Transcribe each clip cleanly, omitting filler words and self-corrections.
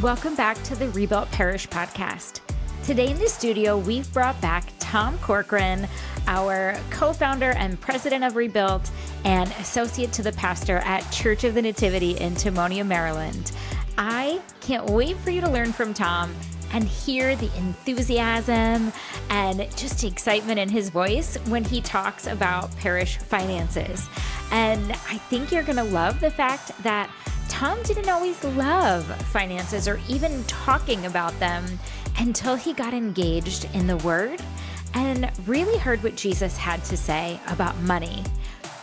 Welcome back to the Rebuilt Parish podcast. Today in the studio, we've brought back Tom Corcoran, our co-founder and president of Rebuilt and associate to the pastor at Church of the Nativity in Timonium, Maryland. I can't wait for you to learn from Tom and hear the enthusiasm and just excitement in his voice when he talks about parish finances. And I think you're going to love the fact that Tom didn't always love finances or even talking about them until he got engaged in the Word and really heard what Jesus had to say about money.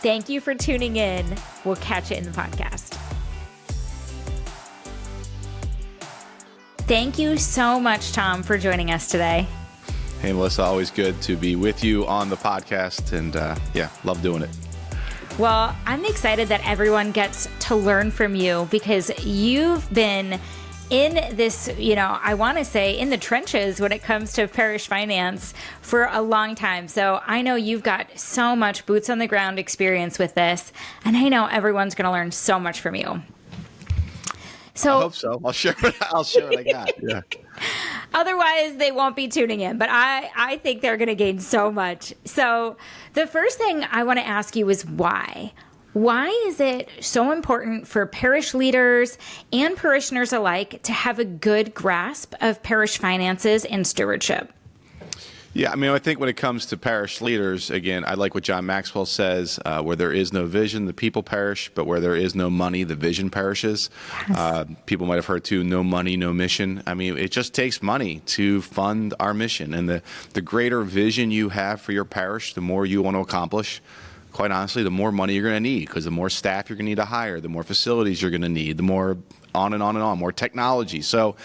Thank you for tuning in. We'll catch you in the podcast. Thank you so much, Tom, for joining us today. Hey, Melissa, always good to be with you on the podcast, and love doing it. Well, I'm excited that everyone gets to learn from you because you've been in this, I want to say in the trenches when it comes to parish finance for a long time. So I know you've got so much boots on the ground experience with this, and I know everyone's going to learn so much from you. So I hope so. I'll share what I got. Yeah. Otherwise, they won't be tuning in, but I think they're going to gain so much. So the first thing I want to ask you is why? Why is it so important for parish leaders and parishioners alike to have a good grasp of parish finances and stewardship? Yeah, I think when it comes to parish leaders, again, I like what John Maxwell says, where there is no vision, the people perish, but where there is no money, the vision perishes. Yes. People might have heard too, no money, no mission. It just takes money to fund our mission. And the greater vision you have for your parish, the more you want to accomplish. Quite honestly, the more money you're going to need, because the more staff you're going to need to hire, the more facilities you're going to need, the more on and on and on, more technology. So,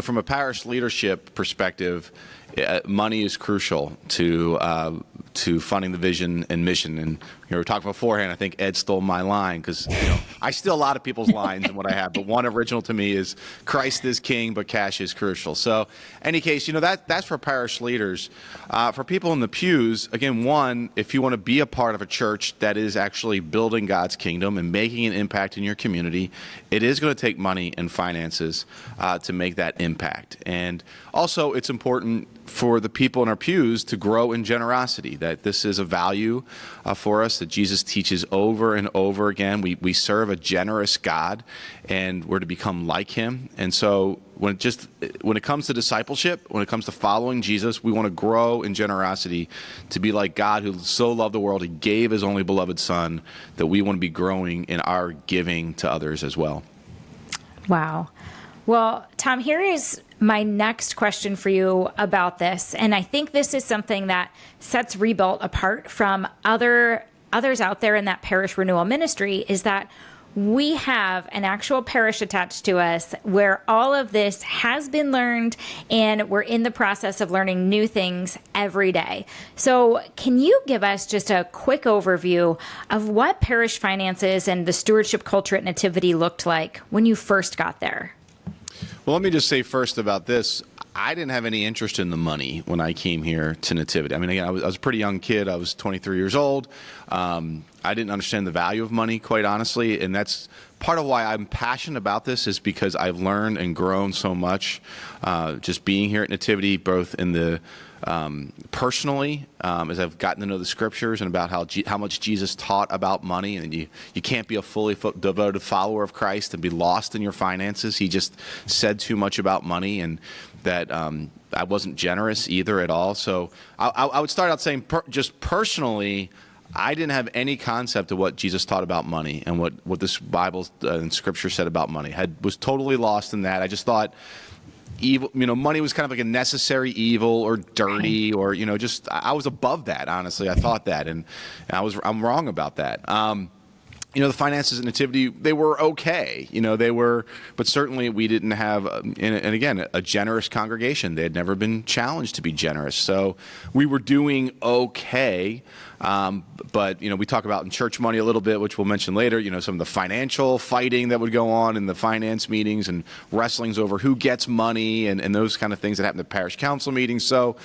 from a parish leadership perspective, money is crucial to funding the vision and mission. And we were talking beforehand, I think Ed stole my line because I steal a lot of people's lines and what I have, but one original to me is Christ is king, but cash is crucial. So any case, that's for parish leaders. For people in the pews, again, one, if you want to be a part of a church that is actually building God's kingdom and making an impact in your community, it is going to take money and finances to make that impact. And also it's important for the people in our pews to grow in generosity, that this is a value for us that Jesus teaches over and over again. We serve a generous God, and we're to become like him. And so when it comes to discipleship, when it comes to following Jesus, we want to grow in generosity to be like God, who so loved the world, he gave his only beloved son, that we want to be growing in our giving to others as well. Wow. Well, Tom, here is my next question for you about this. And I think this is something that sets Rebuilt apart from others out there in that parish renewal ministry, is that we have an actual parish attached to us where all of this has been learned, and we're in the process of learning new things every day. So can you give us just a quick overview of what parish finances and the stewardship culture at Nativity looked like when you first got there? Well, let me just say first about this. I didn't have any interest in the money when I came here to Nativity. Again, I was a pretty young kid. I was 23 years old. I didn't understand the value of money, quite honestly, and that's part of why I'm passionate about this, is because I've learned and grown so much just being here at Nativity, both in the personally, as I've gotten to know the scriptures and about how much Jesus taught about money, and you can't be a fully devoted follower of Christ and be lost in your finances. He just said too much about money, and that I wasn't generous either at all. So I would start out saying just personally, I didn't have any concept of what Jesus taught about money and what this Bible and Scripture said about money. Was totally lost in that. I just thought evil, money was kind of like a necessary evil or dirty, or just I was above that. Honestly, I thought that, and I'm wrong about that. The finances at Nativity, they were okay. But certainly we didn't have, and again, a generous congregation. They had never been challenged to be generous. So we were doing okay. But we talk about in church money a little bit, which we'll mention later, some of the financial fighting that would go on in the finance meetings and wrestlings over who gets money and those kind of things that happen at parish council meetings. So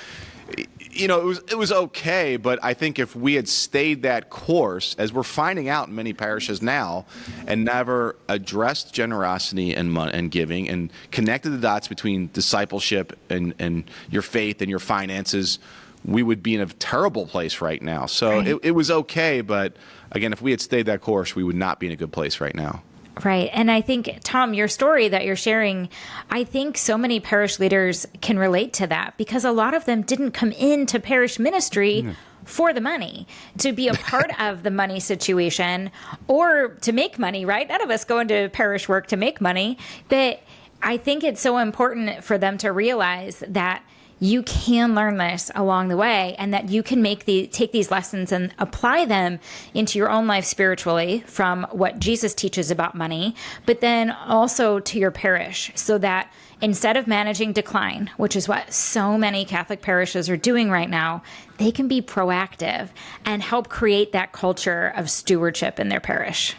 it was okay, but I think if we had stayed that course, as we're finding out in many parishes now, and never addressed generosity and money and giving, and connected the dots between discipleship and your faith and your finances, we would be in a terrible place right now. So it was okay, but again, if we had stayed that course, we would not be in a good place right now. Right. And I think, Tom, your story that you're sharing, I think so many parish leaders can relate to that, because a lot of them didn't come into parish ministry for the money, to be a part of the money situation or to make money, right? None of us go into parish work to make money. But I think it's so important for them to realize that you can learn this along the way, and that you can take these lessons and apply them into your own life spiritually from what Jesus teaches about money, but then also to your parish, so that instead of managing decline, which is what so many Catholic parishes are doing right now, they can be proactive and help create that culture of stewardship in their parish.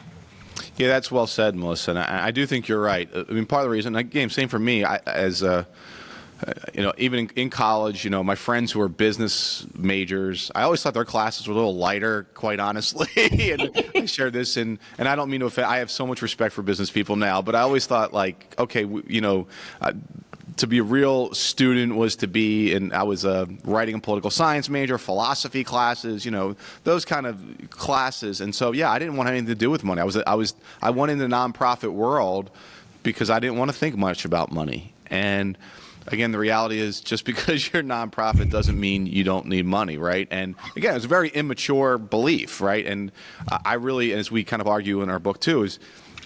Yeah, that's well said, Melissa. And I do think you're right. I mean, part of the reason, again, same for me, even in college, my friends who are business majors, I always thought their classes were a little lighter, quite honestly. And I share this, and I don't mean to offend. I have so much respect for business people now, but I always thought, like, okay, to be a real student was to be, and I was a writing and political science major, philosophy classes, those kind of classes. And so, yeah, I didn't want anything to do with money. I went in the nonprofit world because I didn't want to think much about money. And again, the reality is, just because you're a nonprofit doesn't mean you don't need money, right? And again, it's a very immature belief, right? And I really, as we kind of argue in our book too, is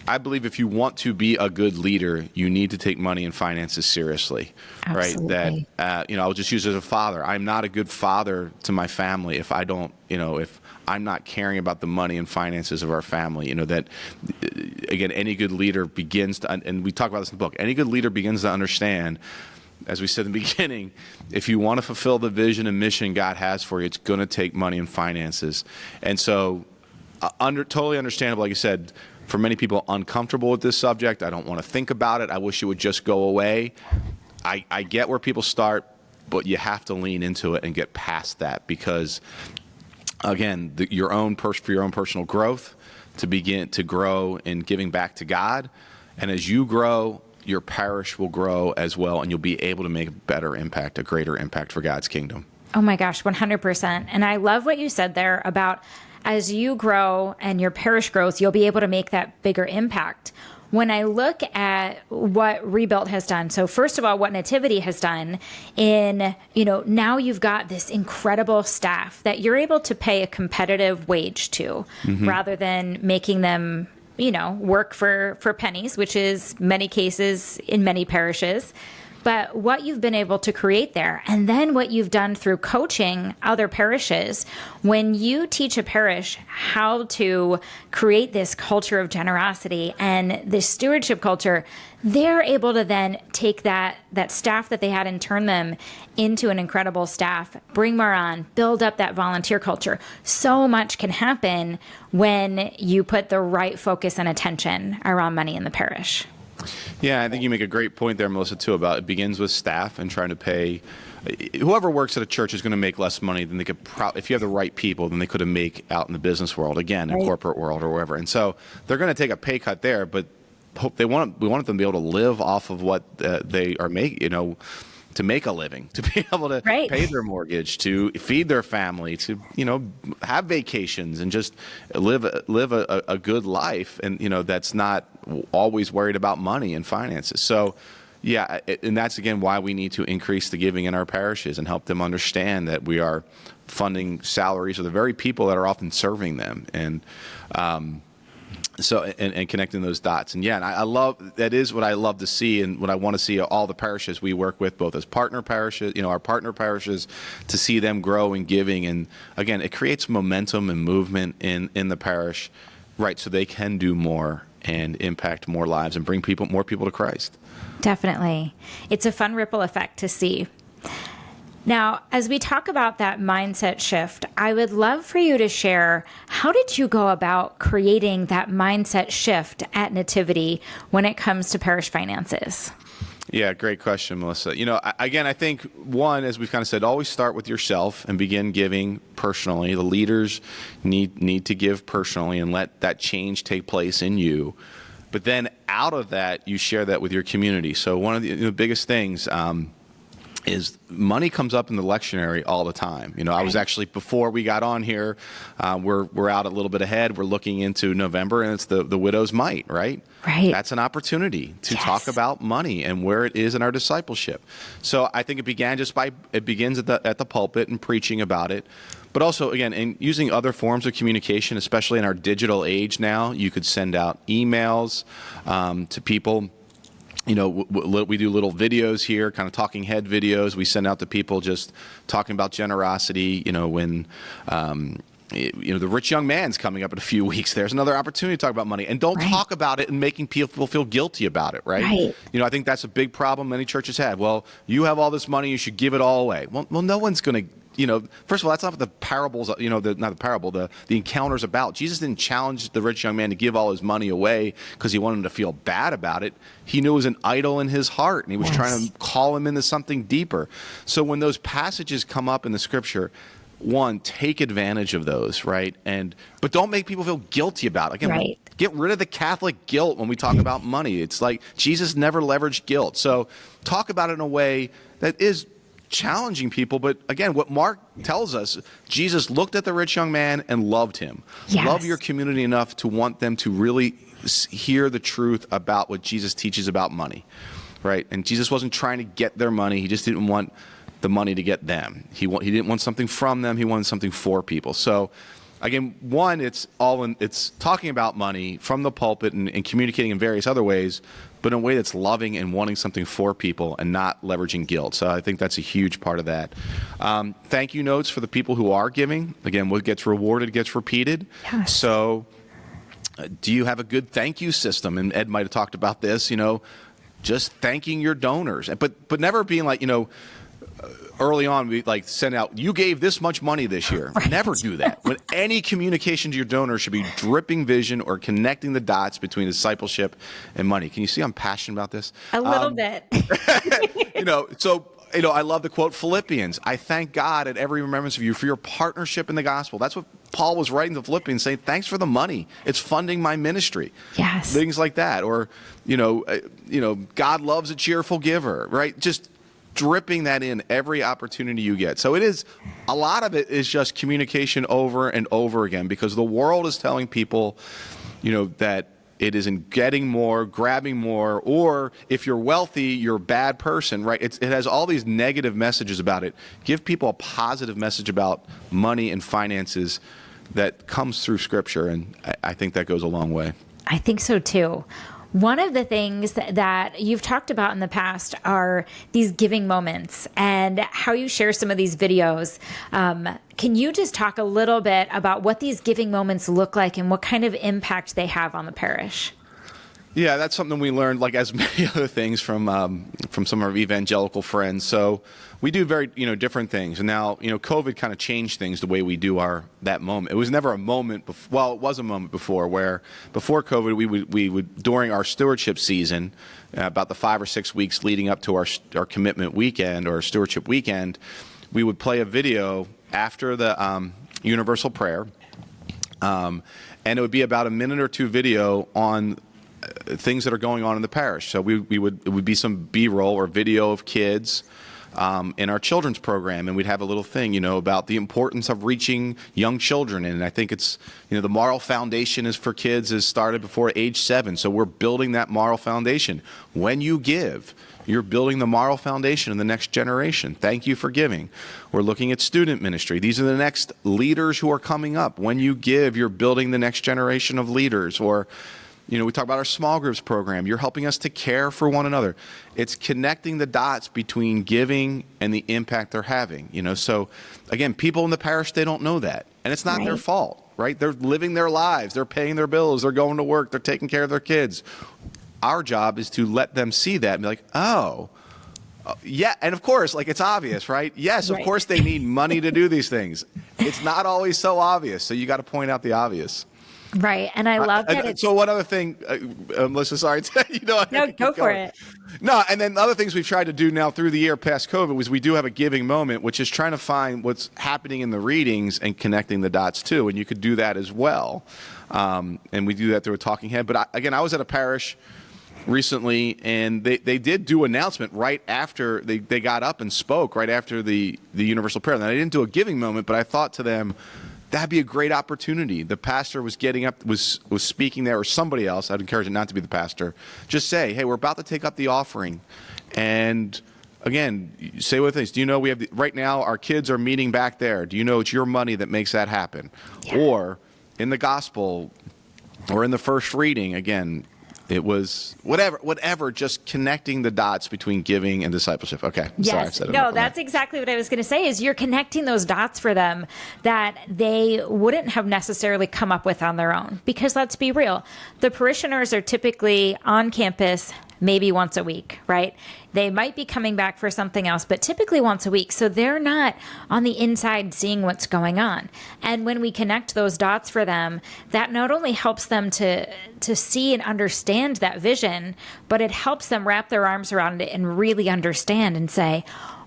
I believe if you want to be a good leader, you need to take money and finances seriously, Absolutely. right? That, I'll just use it as a father. I'm not a good father to my family if I don't, if I'm not caring about the money and finances of our family. That, again, any good leader begins to, and we talk about this in the book, any good leader begins to understand, as we said in the beginning, if you want to fulfill the vision and mission God has for you, it's going to take money and finances. And so, totally understandable, like you said, for many people uncomfortable with this subject. I don't want to think about it. I wish it would just go away. I get where people start, but you have to lean into it and get past that, because, again, for your own personal growth, to begin to grow in giving back to God. And as you grow, your parish will grow as well, and you'll be able to make a better impact, a greater impact for God's kingdom. Oh my gosh, 100%. And I love what you said there about, as you grow and your parish grows, you'll be able to make that bigger impact. When I look at what Rebuilt has done, so first of all, what Nativity has done now you've got this incredible staff that you're able to pay a competitive wage to, rather than making them work for pennies, which is many cases in many parishes. But what you've been able to create there, and then what you've done through coaching other parishes, when you teach a parish how to create this culture of generosity and this stewardship culture, they're able to then take that staff that they had and turn them into an incredible staff, bring more on, build up that volunteer culture. So much can happen when you put the right focus and attention around money in the parish. Yeah, I think you make a great point there, Melissa, too, about it begins with staff and trying to pay. Whoever works at a church is going to make less money than they could if you have the right people, than they could have made out in the business world, again, in corporate world or wherever. And so they're going to take a pay cut there, but we want them to be able to live off of what they are making, to make a living, to be able to pay their mortgage, to feed their family, to have vacations and just live a good life, and that's not always worried about money and finances. So yeah, and that's again why we need to increase the giving in our parishes and help them understand that we are funding salaries of the very people that are often serving them, and and connecting those dots. And yeah, and I love, that is what I love to see, and what I want to see all the parishes we work with, both as partner parishes, our partner parishes, to see them grow in giving. And again, it creates momentum and movement in the parish, right? So they can do more and impact more lives and bring more people to Christ. Definitely. It's a fun ripple effect to see. Now, as we talk about that mindset shift, I would love for you to share, how did you go about creating that mindset shift at Nativity when it comes to parish finances? Yeah, great question, Melissa. Again, I think one, as we've kind of said, always start with yourself and begin giving personally. The leaders need to give personally and let that change take place in you. But then out of that, you share that with your community. So one of the biggest things is money comes up in the lectionary all the time. I was actually, before we got on here, we're out a little bit ahead. We're looking into November, and it's the widow's mite, right? Right. That's an opportunity to talk about money and where it is in our discipleship. So I think it begins at the pulpit and preaching about it. But also, again, in using other forms of communication, especially in our digital age now, you could send out emails to people. We do little videos here, kind of talking head videos. We send out to people just talking about generosity. When the rich young man's coming up in a few weeks, there's another opportunity to talk about money. And don't talk about it and making people feel guilty about it, right? I think that's a big problem many churches have. Well, you have all this money, you should give it all away. Well, no one's going to. First of all, that's not what the parables, not the parable, the encounter's about. Jesus didn't challenge the rich young man to give all his money away because he wanted him to feel bad about it. He knew it was an idol in his heart, and he was trying to call him into something deeper. So when those passages come up in the scripture, one, take advantage of those, right? But don't make people feel guilty about it. Again, get rid of the Catholic guilt when we talk about money. It's like Jesus never leveraged guilt. So talk about it in a way that is challenging people. But again, what Mark tells us, Jesus looked at the rich young man and loved him. Love your community enough to want them to really hear the truth about what Jesus teaches about money, right? And Jesus wasn't trying to get their money. He just didn't want the money to get them. He didn't want something from them. He wanted something for people. So again, one, it's talking about money from the pulpit and communicating in various other ways, but in a way that's loving and wanting something for people and not leveraging guilt. So I think that's a huge part of that. Thank you notes for the people who are giving. Again, what gets rewarded gets repeated. Yes. So do you have a good thank you system? And Ed might have talked about this, just thanking your donors, but never being like, early on, we send out, you gave this much money this year. Never do that. When any communication to your donor should be dripping vision or connecting the dots between discipleship and money. Can you see I'm passionate about this? A little bit. I love the quote Philippians. I thank God at every remembrance of you for your partnership in the gospel. That's what Paul was writing to Philippians, saying, thanks for the money. It's funding my ministry. Yes. Things like that. Or, God loves a cheerful giver, right? Just dripping that in every opportunity you get. So a lot of it is just communication over and over again, because the world is telling people, that it isn't getting more, grabbing more, or if you're wealthy, you're a bad person, right? It has all these negative messages about it. Give people a positive message about money and finances that comes through Scripture, and I think that goes a long way. I think so too. One of the things that you've talked about in the past are these giving moments and how you share some of these videos. Can you just talk a little bit about what these giving moments look like and what kind of impact they have on the parish? Yeah, that's something we learned, like as many other things, from some of our evangelical friends. So we do very different things, and now COVID kind of changed things the way we do that moment. It was never a moment. Well, it was a moment before, where before COVID we would during our stewardship season, about the 5 or 6 weeks leading up to our commitment weekend or stewardship weekend, we would play a video after the universal prayer, and it would be about a minute or two video on things that are going on in the parish. So it would be some B-roll or video of kids in our children's program, and we'd have a little thing, about the importance of reaching young children. And I think it's, the moral foundation is started before age 7. So we're building that moral foundation. When you give, you're building the moral foundation in the next generation. Thank you for giving. We're looking at student ministry. These are the next leaders who are coming up. When you give, you're building the next generation of leaders. Or we talk about our small groups program. You're helping us to care for one another. It's connecting the dots between giving and the impact they're having. So again, people in the parish, they don't know that, and it's not their fault, right? They're living their lives. They're paying their bills. They're going to work. They're taking care of their kids. Our job is to let them see that and be like, oh, yeah. And of course, it's obvious, right? Yes, of course they need money to do these things. It's not always so obvious. So you got to point out the obvious. Right. And I love that it's... So one other thing, Melissa, sorry, I No, could go keep for going. it. No, and then the other things we've tried to do now through the year past COVID was we do have a giving moment, which is trying to find what's happening in the readings and connecting the dots too. And you could do that as well. And we do that through a talking head. But I was at a parish recently, and they did do an announcement right after they got up and spoke right after the universal prayer. Now, they didn't do a giving moment, but I thought to them, that'd be a great opportunity. The pastor was getting up, was speaking there, or somebody else. I'd encourage it not to be the pastor. Just say, hey, we're about to take up the offering. And again, say what things. Do you know we have right now our kids are meeting back there? Do you know it's your money that makes that happen? Yeah. Or in the gospel or in the first reading, again, it was whatever, just connecting the dots between giving and discipleship. Okay. Yes. Sorry, I've said No, that's exactly what I was going to say is you're connecting those dots for them that they wouldn't have necessarily come up with on their own. Because let's be real, the parishioners are typically on campus maybe once a week, right? They might be coming back for something else, but typically once a week. So they're not on the inside seeing what's going on. And when we connect those dots for them, that not only helps them to see and understand that vision, but it helps them wrap their arms around it and really understand and say,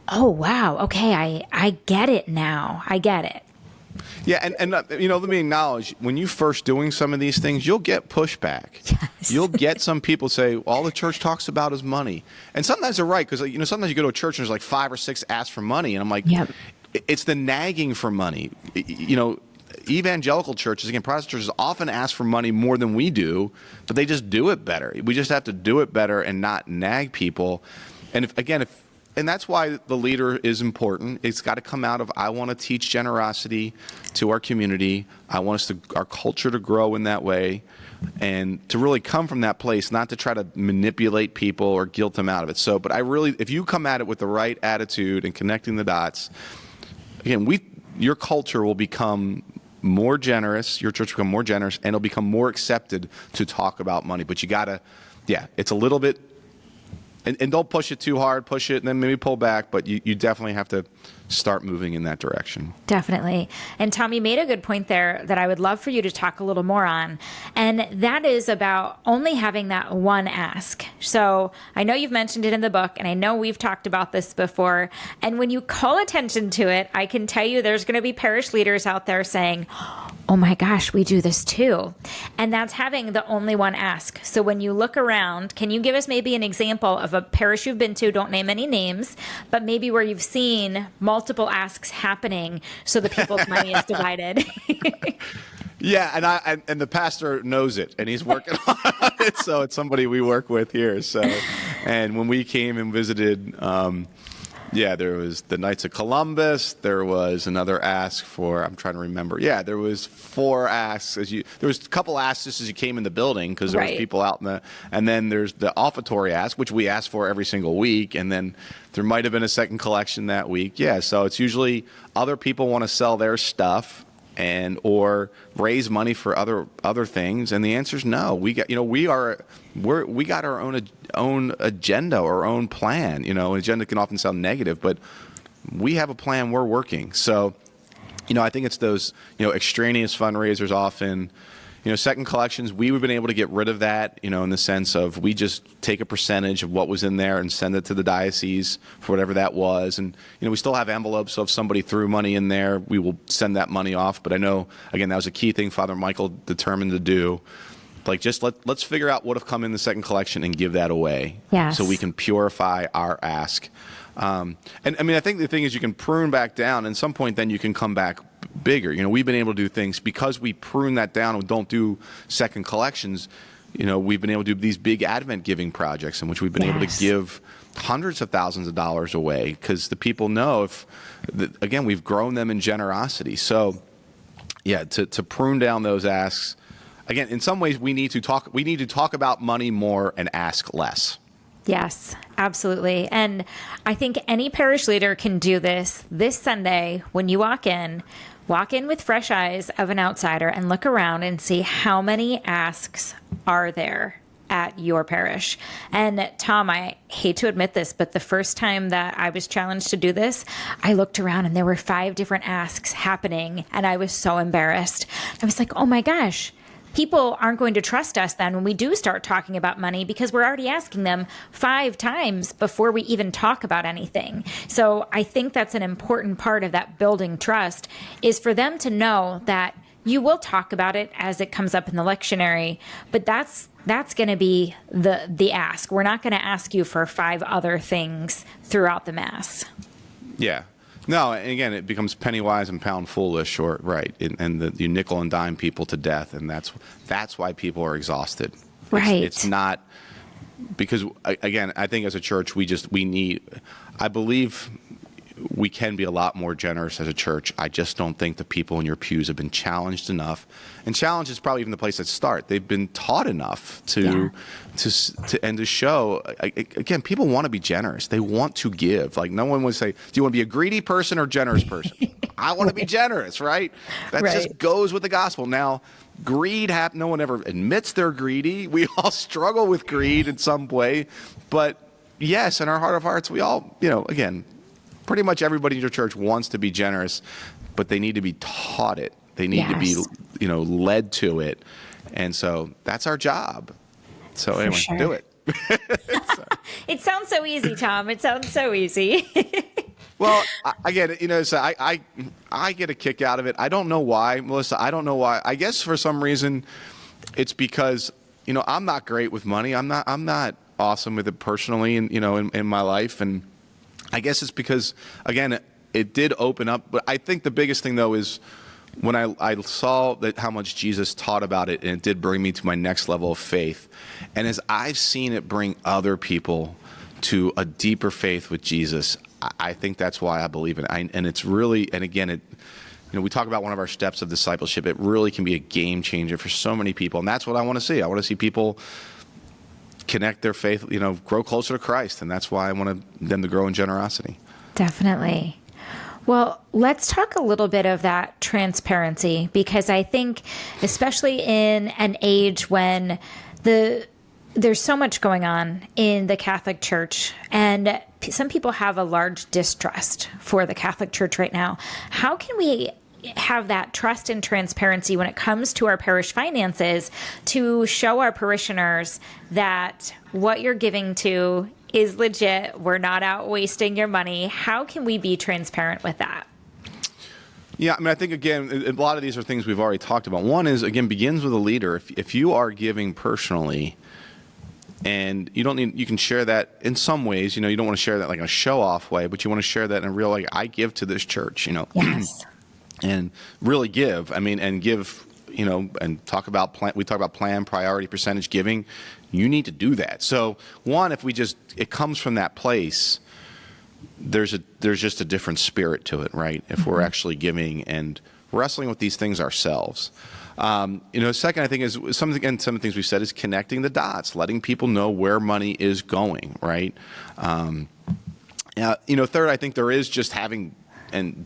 oh, wow, okay, I get it now. I get it. Yeah, and let me acknowledge, when you first doing some of these things, you'll get pushback. Yes. You'll get some people say, all the church talks about is money. And sometimes they're right, because sometimes you go to a church and there's like 5 or 6 asks for money, and I'm like, yep. It's the nagging for money. Evangelical churches, again, Protestant churches often ask for money more than we do, but they just do it better. We just have to do it better and not nag people. And and that's why the leader is important. It's got to come out of, I want to teach generosity to our community. I want our culture to grow in that way, and to really come from that place, not to try to manipulate people or guilt them out of it. So, but if you come at it with the right attitude and connecting the dots, again, your culture will become more generous, your church will become more generous, and it'll become more accepted to talk about money. But you got to, it's a little bit, and don't push it too hard, push it and then maybe pull back, but you definitely have to start moving in that direction. Definitely. And Tom, you made a good point there that I would love for you to talk a little more on. And that is about only having that one ask. So I know you've mentioned it in the book, and I know we've talked about this before. And when you call attention to it, I can tell you there's going to be parish leaders out there saying, oh my gosh, we do this too. And that's having the only one ask. So when you look around, can you give us maybe an example of a parish you've been to? Don't name any names, but maybe where you've seen multiple asks happening so the people's money is divided. Yeah, and the pastor knows it, and he's working on it. So it's somebody we work with here. So, and when we came and visited, there was the Knights of Columbus. There was another ask for, I'm trying to remember. Yeah, there was 4 asks there was a couple asks just as you came in the building, because there was people out and then there's the offertory ask, which we ask for every single week, and then there might have been a second collection that week. Yeah, so it's usually other people want to sell their stuff or raise money for other things, and the answer is no. We got we got our own agenda or our own plan. An agenda can often sound negative, but we have a plan. We're working. So, I think it's those extraneous fundraisers often. Second collections, we've been able to get rid of that, in the sense of we just take a percentage of what was in there and send it to the diocese for whatever that was. And, we still have envelopes, so if somebody threw money in there, we will send that money off. But I know, again, that was a key thing Father Michael determined to do. Like, just let's figure out what have come in the second collection and give that away. Yes. So we can purify our ask. And I think the thing is you can prune back down, and at some point then you can come back bigger. We've been able to do things because we prune that down and don't do second collections. We've been able to do these big Advent giving projects in which we've been able to give hundreds of thousands of dollars away, because the people know again, we've grown them in generosity. So to prune down those asks, again, in some ways we need to talk about money more and ask less. Yes, absolutely. And I think any parish leader can do this Sunday when you walk in with fresh eyes of an outsider and look around and see how many asks are there at your parish. And Tom, I hate to admit this, but the first time that I was challenged to do this, I looked around and there were 5 different asks happening, and I was so embarrassed. I was like, oh my gosh, people aren't going to trust us then when we do start talking about money, because we're already asking them 5 times before we even talk about anything. So I think that's an important part of that building trust, is for them to know that you will talk about it as it comes up in the lectionary, but that's going to be the ask. We're not going to ask you for 5 other things throughout the Mass. Yeah. No, and again, it becomes penny wise and pound foolish, or right, and you nickel and dime people to death, and that's why people are exhausted. Right. It's not because, again, I think as a church we need. I believe we can be a lot more generous as a church. I just don't think the people in your pews have been challenged enough. And challenge is probably even the place to start. They've been taught enough to show. Again, people want to be generous. They want to give. Like, no one would say, "Do you want to be a greedy person or generous person?" I want to be generous, right? That just goes with the gospel. Now, greed no one ever admits they're greedy. We all struggle with greed in some way, but yes, in our heart of hearts, we all, again, pretty much everybody in your church wants to be generous, but they need to be taught it. They need to be, led to it. And so that's our job. So anyway, do it. It sounds so easy, Tom. It sounds so easy. Well, I get it. So I get a kick out of it. I don't know why, Melissa. I don't know why. I guess for some reason it's because, I'm not great with money. I'm not awesome with it personally and, in my life. And I guess it's because, again, it did open up. But I think the biggest thing, though, is when I saw how much Jesus taught about it, and it did bring me to my next level of faith. And as I've seen it bring other people to a deeper faith with Jesus, I think that's why I believe in it. And it's really, and again, we talk about one of our steps of discipleship. It really can be a game changer for so many people. And that's what I want to see. I want to see people connect their faith, grow closer to Christ. And that's why I want them to grow in generosity. Definitely. Well, let's talk a little bit of that transparency, because I think, especially in an age when there's so much going on in the Catholic Church, and some people have a large distrust for the Catholic Church right now. How can we have that trust and transparency when it comes to our parish finances to show our parishioners that what you're giving to is legit? We're not out wasting your money. How can we be transparent with that? Yeah, I think, again, a lot of these are things we've already talked about. One is, again, begins with a leader. If you are giving personally, and you can share that in some ways, you don't want to share that like in a show-off way, but you want to share that in a real, like, I give to this church, Yes. and really give. And give, and talk about we talk about plan, priority, percentage giving. You need to do that. So one, if it comes from that place, there's just a different spirit to it, right? If we're actually giving and wrestling with these things ourselves. Second, I think is some of the things we've said is connecting the dots, letting people know where money is going, right? Third, I think there is just having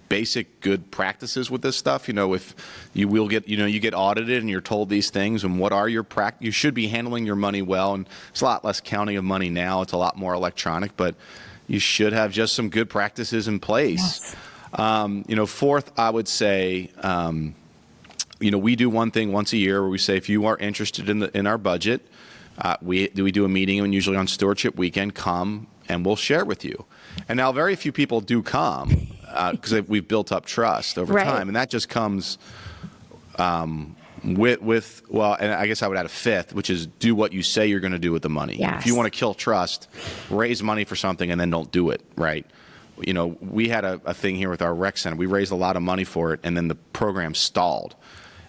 basic good practices with this stuff. If you will get, you get audited and you're told these things, and what are your you should be handling your money well. And it's a lot less counting of money now. It's a lot more electronic, but you should have just some good practices in place. Yes. Fourth, I would say, we do one thing once a year where we say, if you are interested in our budget, we do a meeting, and usually on Stewardship weekend, come and we'll share with you. And now very few people do come because we've built up trust over time, and that just comes with and I guess I would add a fifth, which is do what you say you're going to do with the money. Yes. If you want to kill trust, raise money for something and then don't do it, right? We had a thing here with our rec center. We raised a lot of money for it, and then the program stalled.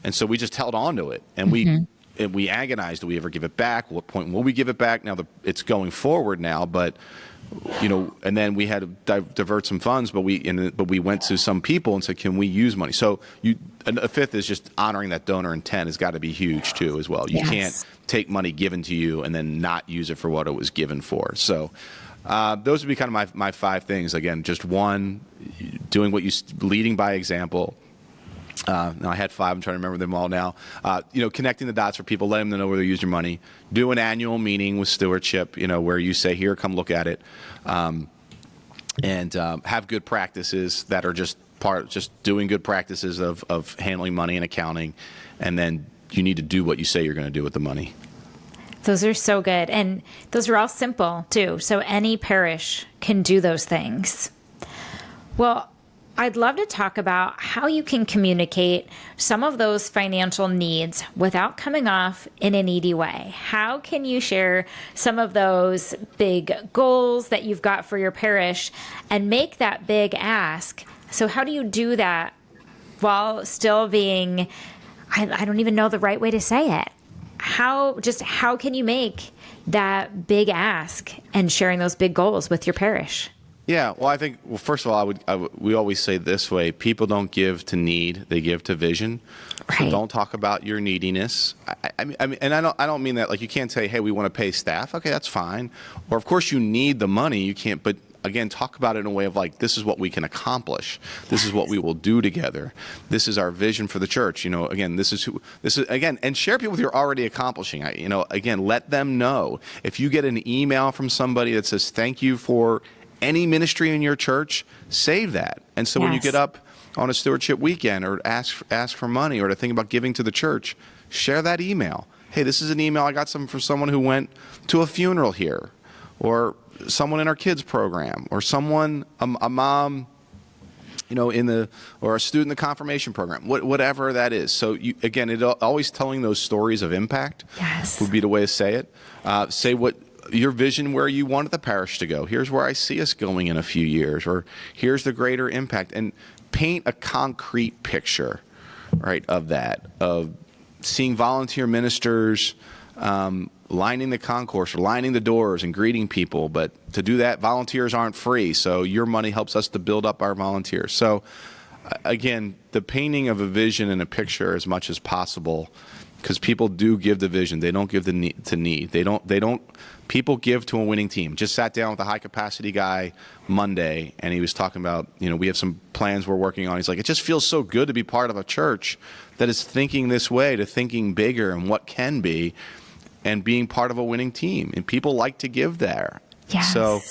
And so we just held on to it, and we agonized. Do we ever give it back? What point will we give it back? Now it's going forward now, but and then we had to divert some funds, but we went to some people and said, can we use money? So and a fifth is just honoring that donor intent has got to be huge too as well. You can't take money given to you and then not use it for what it was given for. So those would be kind of my 5 things. Again, just one, doing leading by example. Now I had 5. I'm trying to remember them all now. Connecting the dots for people, letting them know where they use your money. Do an annual meeting with Stewardship, where you say, here, come look at it. And have good practices that are just doing good practices of handling money and accounting. And then, you need to do what you say you're going to do with the money. Those are so good. And those are all simple too. So any parish can do those things. Well, I'd love to talk about how you can communicate some of those financial needs without coming off in a needy way. How can you share some of those big goals that you've got for your parish and make that big ask? So how do you do that while still being, I don't even know the right way to say it. How can you make that big ask and sharing those big goals with your parish? Yeah, well, I think, first of all, we always say this way: people don't give to need; they give to vision. Right. So don't talk about your neediness. I mean, and I don't mean that like you can't say, "Hey, we want to pay staff." Okay, that's fine. Or of course you need the money. You can't, but again, talk about it in a way of like, this is what we can accomplish. This is what we will do together. This is our vision for the church. Again, this is again, and share people with you're already accomplishing. Again, let them know. If you get an email from somebody that says, "Thank you for any ministry in your church," save that. And so when you get up on a stewardship weekend or ask for money or to think about giving to the church, share that email. Hey, this is an email I got from someone who went to a funeral here, or someone in our kids program, or someone, a mom, or a student in the confirmation program, whatever that is. So again, always telling those stories of impact would be the way to say it. Say what your vision, where you wanted the parish to go. Here's where I see us going in a few years, or here's the greater impact, and paint a concrete picture, right, of that, of seeing volunteer ministers lining the concourse or lining the doors and greeting people. But to do that, volunteers aren't free, so your money helps us to build up our volunteers. So again, the painting of a vision and a picture as much as possible, because people do give the vision. They don't give to need. They don't. People give to a winning team. Just sat down with a high capacity guy Monday, and he was talking about, we have some plans we're working on. He's like, it just feels so good to be part of a church that is thinking this way, to thinking bigger and what can be, and being part of a winning team. And people like to give there. Yes. So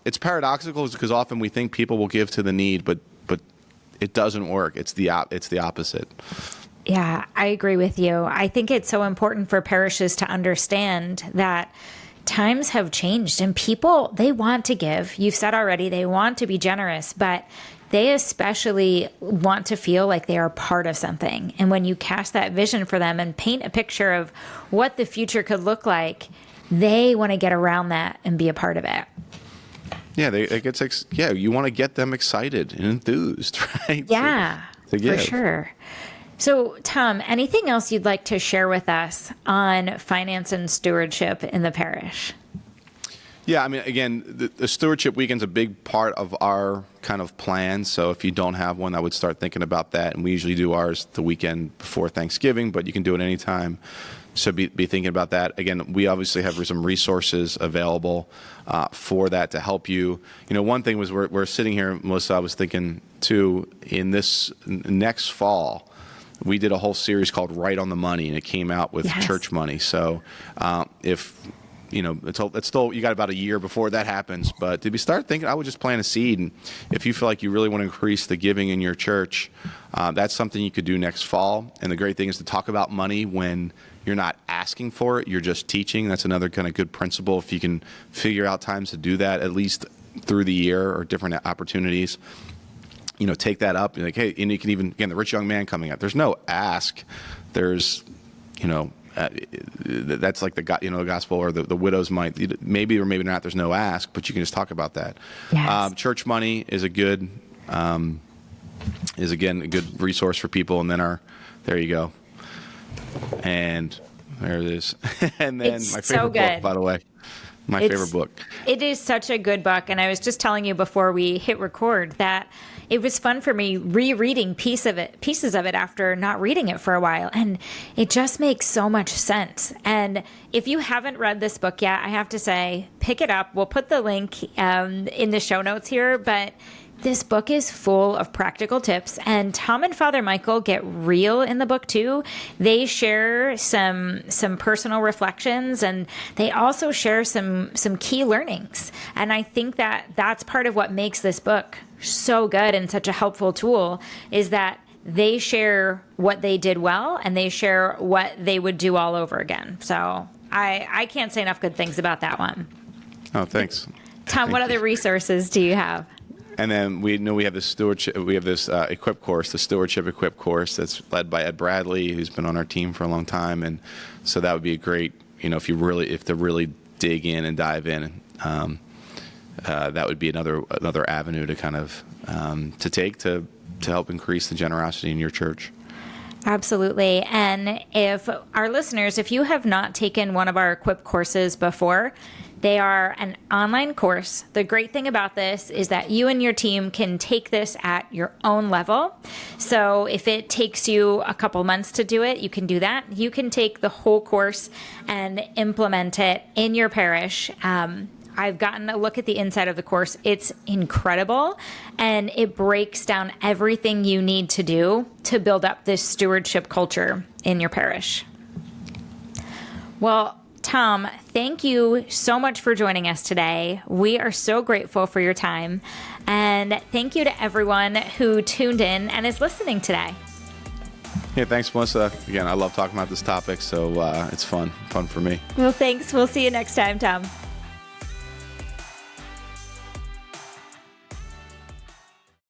it's paradoxical because often we think people will give to the need, but it doesn't work. It's the opposite. Yeah, I agree with you. I think it's so important for parishes to understand that times have changed and people, they want to give. You've said already, they want to be generous, but they especially want to feel like they are part of something. And when you cast that vision for them and paint a picture of what the future could look like, they want to get around that and be a part of it. Yeah, you want to get them excited and enthused, right? Yeah, for sure. So, Tom, anything else you'd like to share with us on finance and stewardship in the parish? Yeah, I mean, again, the stewardship weekend's a big part of our kind of plan. So if you don't have one, I would start thinking about that. And we usually do ours the weekend before Thanksgiving, but you can do it anytime. So be thinking about that. Again, we obviously have some resources available for that to help you. One thing was we're sitting here, Melissa, I was thinking too, in this next fall, we did a whole series called Right on the Money, and it came out with church money. So if it's still, you got about a year before that happens. But did we start thinking, I would just plant a seed. And if you feel like you really want to increase the giving in your church, that's something you could do next fall. And the great thing is to talk about money when you're not asking for it, you're just teaching. That's another kind of good principle. If you can figure out times to do that, at least through the year or different opportunities, take that up. You're like, hey, and you can even, again, the rich young man coming up. There's no ask. There's, that's like the gospel or the widow's mite. Maybe or maybe not. There's no ask, but you can just talk about that. Yes. Church money is a good resource for people. And then there you go. And there it is. And then It's my favorite book, by the way. My favorite book. It is such a good book. And I was just telling you before we hit record that it was fun for me rereading pieces of it after not reading it for a while. And it just makes so much sense. And if you haven't read this book yet, I have to say, pick it up. We'll put the link in the show notes here. But this book is full of practical tips, and Tom and Father Michael get real in the book too. They share some personal reflections, and they also share some key learnings. And I think that that's part of what makes this book so good and such a helpful tool, is that they share what they did well and they share what they would do all over again. So I can't say enough good things about that one. Oh, thanks. Tom, what other resources do you have? And then we know we have this stewardship. We have this equip course, the Stewardship Equip course, that's led by Ed Bradley, who's been on our team for a long time. And so that would be a great, if to really dig in and dive in, that would be another avenue to kind of to take to help increase the generosity in your church. Absolutely. And if our listeners, if you have not taken one of our Equip courses before, they are an online course. The great thing about this is that you and your team can take this at your own level. So if it takes you a couple months to do it, you can do that. You can take the whole course and implement it in your parish. I've gotten a look at the inside of the course. It's incredible, and it breaks down everything you need to do to build up this stewardship culture in your parish. Well, Tom, thank you so much for joining us today. We are so grateful for your time, and thank you to everyone who tuned in and is listening today. Yeah, thanks, Melissa. Again, I love talking about this topic, so it's fun for me. Well, thanks. We'll see you next time, Tom.